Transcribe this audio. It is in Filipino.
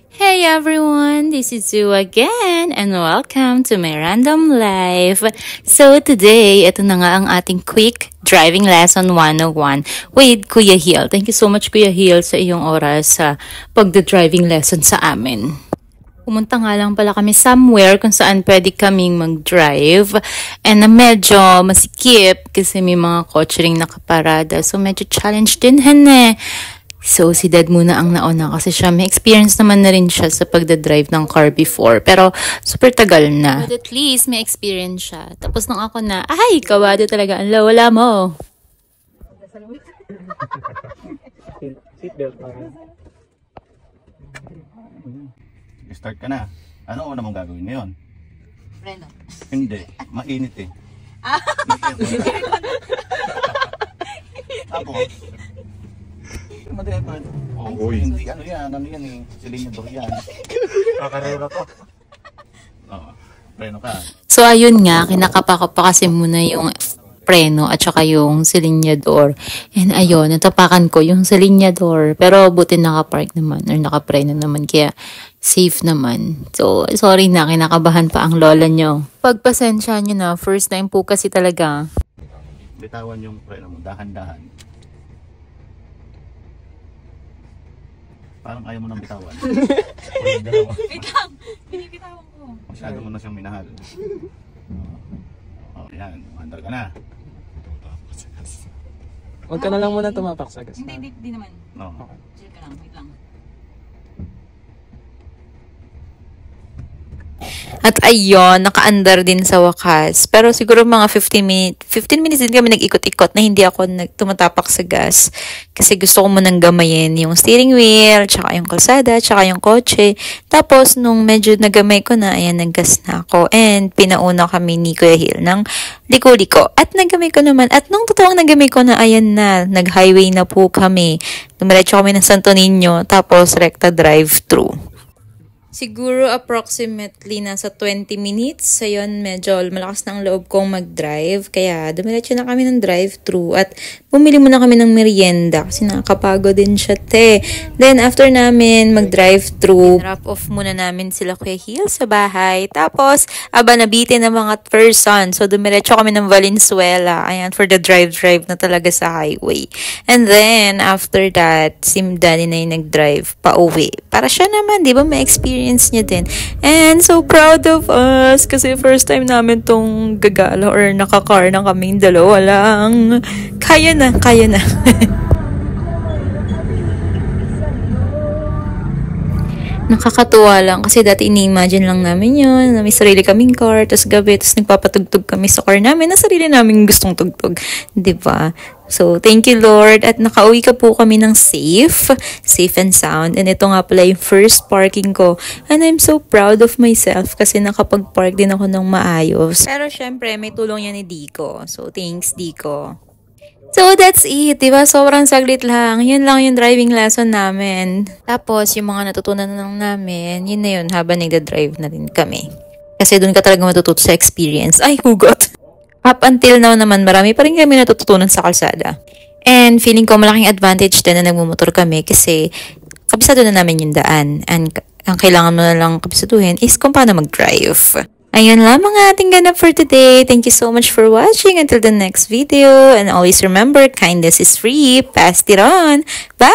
Hey everyone, this is Sue again and welcome to my random life. So today, ito na nga ang ating quick driving lesson 101 with Kuya Hill. Thank you so much Kuya Hill sa iyong oras sa pagda-driving lesson sa amin. Pumunta nga lang pala kami somewhere kung saan pwede kaming mag-drive and na medyo masikip kasi may mga kotse ring nakaparada. So medyo challenge din So, si Dad muna ang nauna kasi siya may experience naman na rin siya sa pagdadrive ng car before. Pero, super tagal na. But at least, may experience siya. Tapos nung ako na, ay, kawado talaga. Ang lawala mo. Seatbelt pa. Start ka na. Ano una mong gagawin ngayon? Preno. Hindi. Mainit eh. Tapos, madepad. Oh, hindi. Ano yan eh. Silinyador yan. Kakarera ko. Oo. Preno ka. So, ayun nga, kinakapa pa kasi muna yung preno at saka yung silinyador. And ayun, natapakan ko yung silinyador. Pero buti nakapark naman or nakapreno naman. Kaya safe naman. So, sorry na, kinakabahan pa ang lola nyo. Pagpasensya nyo na, first time po kasi talaga. Bitawan yung preno mo. Dahan-dahan. Parang ayaw mo nang bitawan. Wait lang, binibitawan ko. Masyado mo na siyang minahal. Yan, mandar ka na. Huwag ka na lang muna tumapak sa gas. Hindi naman. No. Chill ka lang, wait lang. At ayun, naka-andar din sa wakas. Pero siguro mga 15 minutes din kami nag-ikot-ikot na hindi ako tumatapak sa gas. Kasi gusto ko munang gamayin yung steering wheel, tsaka yung kalsada, tsaka yung kotse. Tapos, nung medyo nagamay ko na, ayan, nag-gas na ako. And pinauna kami ni Kuya Hill ng liko-liko. At nagamay ko naman. At nung totoong nagamay ko na, ayan na, nag-highway na po kami. Dumiretso kami ng Santo Niño, tapos rekta drive-thru. Siguro approximately nasa 20 minutes. Ayun, medyo malakas na ang loob kong mag-drive. Kaya dumiretso na kami ng drive-thru at bumili muna kami ng merienda kasi nakakapagod din siya, te. Then after namin mag-drive-thru, drop off muna namin sila Kuya Hill sa bahay. Tapos, nabitin ng mga person. So dumiretso kami ng Valenzuela. Ayan, for the drive-drive na talaga sa highway. And then, after that, si Daddy na yung nag-drive pa uwi. Para siya naman, di ba, may experience niya din. And so proud of us kasi first time namin tong gagala or nakakar na kaming dalawa lang. Kaya na. Nakakatuwa lang kasi dati ini-imagine lang namin yun na may sarili kaming car, tapos gabi, tapos nagpapatugtog kami sa car namin na sarili namin gustong tugtog. Diba? So, thank you Lord at nakauwi ka po kami ng safe and sound. And ito nga pala yung first parking ko. And I'm so proud of myself kasi nakapag-park din ako ng maayos. Pero syempre, may tulong yan ni Dico. So, thanks Dico. So, that's it. Diba? Sobrang saglit lang. Yun lang yung driving lesson namin. Tapos, yung mga natutunan na lang namin, yun na yun, habang nagda-drive na rin kami. Kasi doon ka talaga matututo sa experience. Ay, hugot! Up until now naman, marami pa rin kami natututunan sa kalsada. And feeling ko malaking advantage din na nagmumotor kami kasi kabisado na namin yung daan. And ang kailangan mo na lang kabisaduhin is kung paano mag-drive. Ayun lang mga ating ganap for today. Thank you so much for watching. Until the next video. And always remember, kindness is free. Pass it on. Bye!